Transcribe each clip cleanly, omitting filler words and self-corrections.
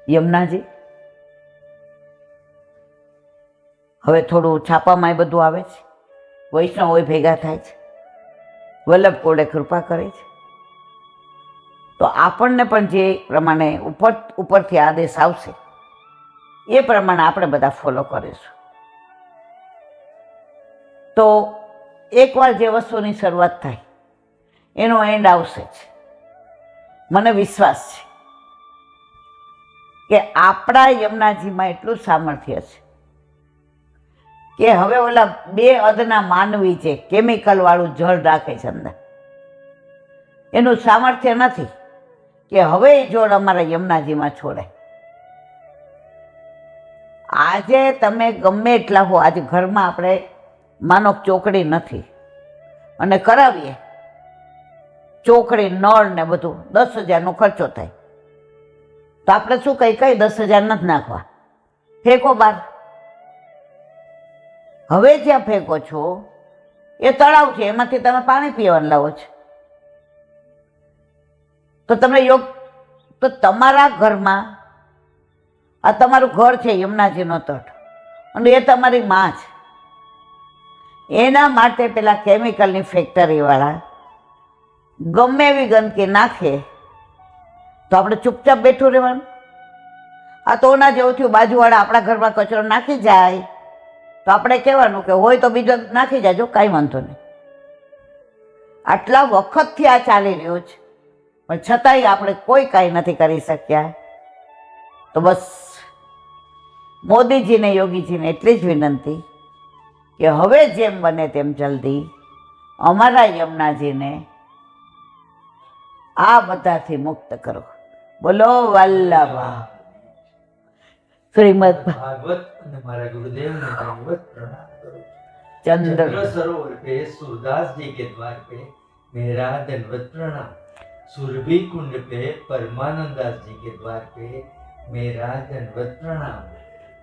યમુનાજી હવે થોડું છાપામાં બધું આવે છે, વૈષ્ણવો ભેગા થાય છે, વલ્લભ કોડે કૃપા કરે છે, તો આપણને પણ જે પ્રમાણે ઉપરથી આદેશ આવશે એ પ્રમાણે આપણે બધા ફોલો કરીશું. તો એકવાર જે વસ્તુની શરૂઆત થાય એનો એન્ડ આવશે જ. મને વિશ્વાસ છે કે આપણા યમુનાજીમાં એટલું સામર્થ્ય છે કે હવે ઓલા 2 અદના માનવી છે કેમિકલ વાળું જળ રાખે છે અંદર, એનું સામર્થ્ય નથી કે હવે એ જોડ અમારા યમુનાજીમાં છોડે. આજે તમે ગમે એટલા હો, આજે ઘરમાં આપણે માનો ચોકડી નથી અને કરાવીએ ચોકડી નળ ને બધું 10,000નો ખર્ચો થાય, તો આપણે શું કઈ 10,000 નથી નાખવા, ફેંકો બહાર. હવે જ્યાં ફેંકો છો એ તળાવ છે, એમાંથી તમે પાણી પીવાનું લાવો છો, તો તમે તો તમારા ઘરમાં આ તમારું ઘર છે યમુનાજીનો તટ અને એ તમારી માં છે. એના માટે પેલા કેમિકલની ફેક્ટરીવાળા ગમે એવી ગંદકી નાખે તો આપણે ચૂપચાપ બેઠું રહેવાનું? આ તો ના જેવું થયું, બાજુવાળા આપણા ઘરમાં કચરો નાખી જાય તો આપણે કહેવાનું કે હોય તો બીજો નાખી જાજો, કાંઈ વાંધો નહીં. આટલા વખતથી આ ચાલી રહ્યું છે પણ છતાંય આપણે કોઈ કાંઈ નથી કરી શક્યા. તો બસ મોદીજીને યોગીજીને એટલી જ વિનંતી કે હવે જેમ બને તેમ જલ્દી અમારા યમુનાજીને આ બધાથી મુક્ત કરો. બોલો વલ્લભા શ્રીમદ ભાગવત અને મારા ગુરુદેવને દંડવત પ્રणाम करो. चंद्र सरोवर पे सूरदास जी के द्वार पे मेरा दंडवत प्रणाम. सुरभि कुंड पे परमानंदास जी के द्वार पे मेरा दंडवत प्रणाम.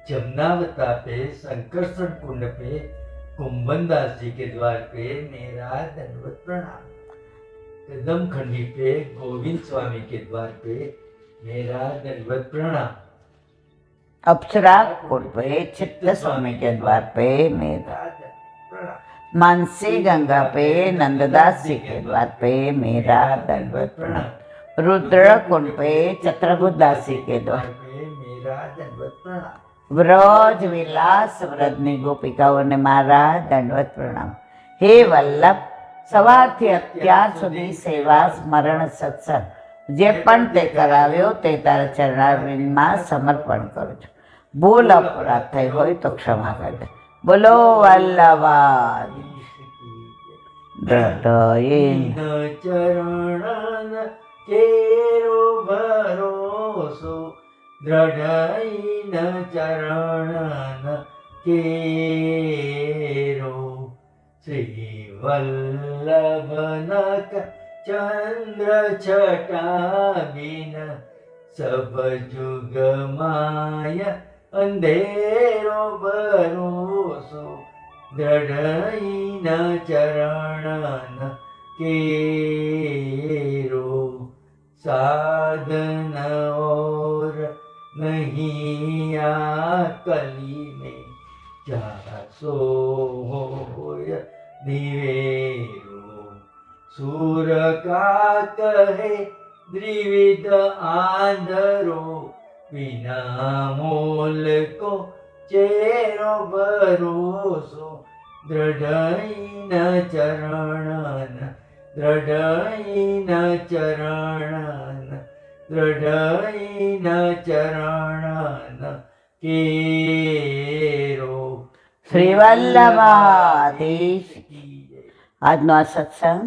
जमुनावता पे संकर्षण कुंड पे कुंभनदास जी के द्वार पे मेरा दंडवत प्रणाम. कदम खंडी पे गोविंद स्वामी के द्वार पे मेरा दंडवत प्रणाम. अप्सरा कुंड पे चित्त स्वामी के द्वार पे मेरा, मानसी गंगा पे नंददास जी के द्वार पे मेरा दंडवत प्रणाम. रुद्र कुंड पे चित्रगुप्तदास जी के द्वार पे मेरा दंडवत प्रणाम. व्रज विलास व्रजनी गोपिकाओने मारा दंडवत प्रणाम. हे वल्लभ, સવારથી અત્યાર સુધી સેવા સ્મરણ સત્સંગ જે પણ તે કરાવ્યો તે તારા ચરણારવિંદમાં સમર્પણ કરું છું. ભૂલ અપરાધ થઈ હોય તો ક્ષમા કરજે. બોલો વલ્લભા ચરણ કેરો ભરોસો, દ્રઢઈન ચરણ કેરો. શ્રી વલ્લભનક ચંદ્ર છટા બિન સબ જુગ માય અંધેરો ભરોસો, દ્રઢઈન ચરણ કેરો. साधन और नहीं आ कली में, जासो होय दिवेरो. सूर का कहे द्विविध आंधरो, बिना मोल को चेरो भरोसो, दृढ़ चरण दृढ़ चरण दृढ़ चरण केरो. શ્રી વલ્લભાધીશ. આજનો આ સત્સંગ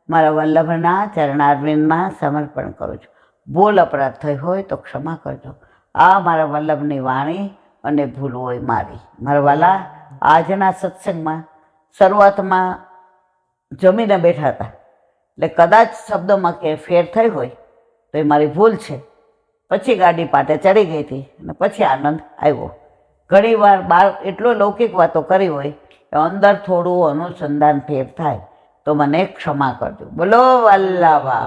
મારા વલ્લભના ચરણારવિંદમાં સમર્પણ કરું છું. ભૂલ અપરાધ થઈ હોય તો ક્ષમા કરજો. આ મારા વલ્લભની વાણી અને ભૂલ હોય મારી. મારા વાલા, આજના સત્સંગમાં શરૂઆતમાં જમીને બેઠા હતા એટલે કદાચ શબ્દોમાં કે ફેર થઈ હોય તો એ મારી ભૂલ છે. પછી ગાડી પાટે ચડી ગઈ હતી અને પછી આનંદ આવ્યો. ઘણી વાર બહાર એટલો લૌકિક વાતો કરી હોય કે અંદર થોડું અનુસંધાન ફેર થાય તો મને ક્ષમા કરજો. બોલો વલ્લભા,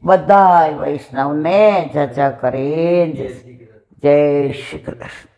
બધાય વૈષ્ણવને જય કરીને જય શ્રી કૃષ્ણ. જય શ્રી કૃષ્ણ.